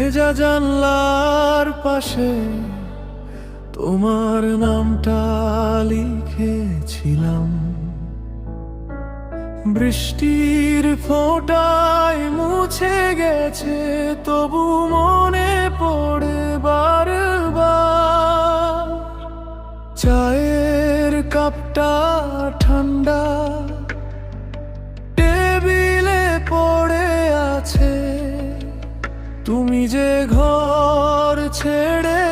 ভেজা জানলার পাশে তোমার নামটা লিখেছিলাম। বৃষ্টির ফোঁটায় মুছে গেছে, তবু মনে পড়ে বারবার। চায়ের কাপটা ঠান্ডা টেবিলে পড়ে আছে, তুমি যে ঘর ছেড়ে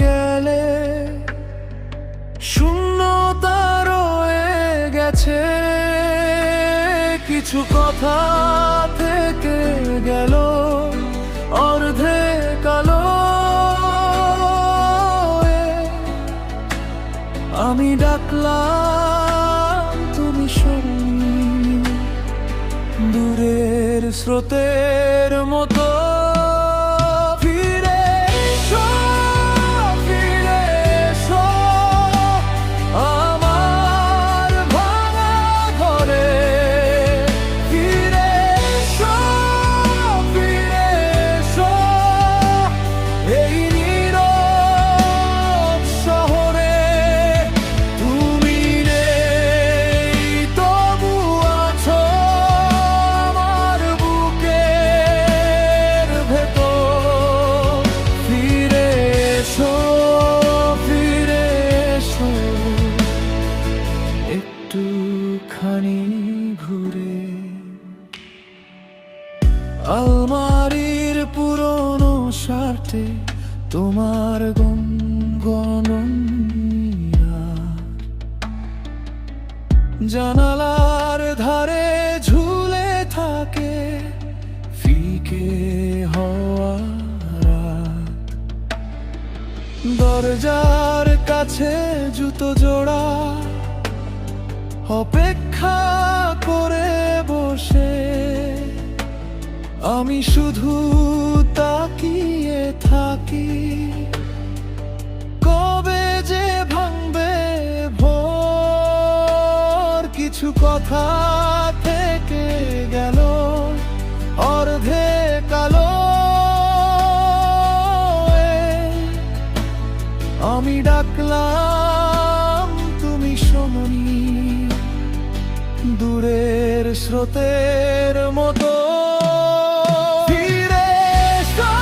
গেলে শূন্যতা রয়ে গেছে। কিছু কথা থেকে গেল অর্ধেক আলো। আমি ডাকলাম তুমি শোনোনি, দূরের স্রোতের মতো। ফিরে এসো, ফিরে এসো আমার ভাঙা ঘরে। ফিরে এসো, ফিরে এসো এই নীরব শহরে। তুমি নেই তবু আছো আমার বুকের ভেতর। ফিরে এসো, ফিরে এসো একটুখানি ঘুরে। আলমারির পুরনো শার্টে তোমার গনগনিয়া, জানালার ধারে ঝুলে থাকে ফিকে হওয়া রাত। দরজার কাছে জুতো জোড়া অপেক্ষা করে বসে, আমি শুধু তাকিয়ে থাকি। কবে যে ভাঙবে ভোর, কিছু কথা থেকে গেল অর্ধেক আলো। আমি ডাকলাম তুমি শোনোনি, দূরের স্রোতের মতো। ফিরে এসো,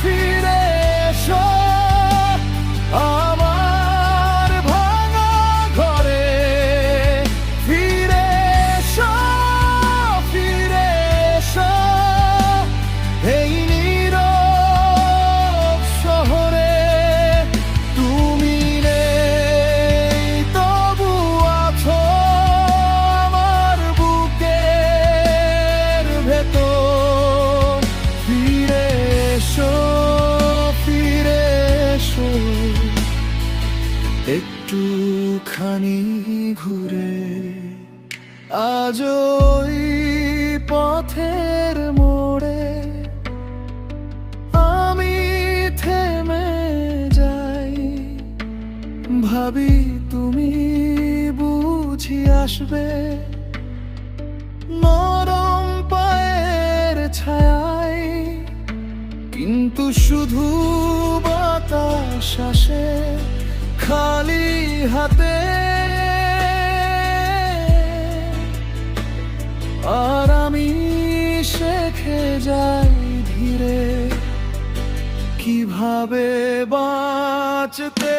ফিরে এসো আমার ভাঙা ঘরে। ফিরে এসো, ফিরে এসো এই নীরব শহরে। তুমি নেই তবু আছো আমার বুকের ভেতর। ফিরে এসো, ফিরে এসো একটুখানি ঘুরে। আজ ওই পথের মোড়ে আমি থেমে যাই, ভাবি তুমি বুঝি আসবে নরম পায়ের ছায়ায়। কিন্তু শুধু বাতাস আসে খালি হাতে, আর আমি শিখে যাই ধীরে কিভাবে বাঁচতে।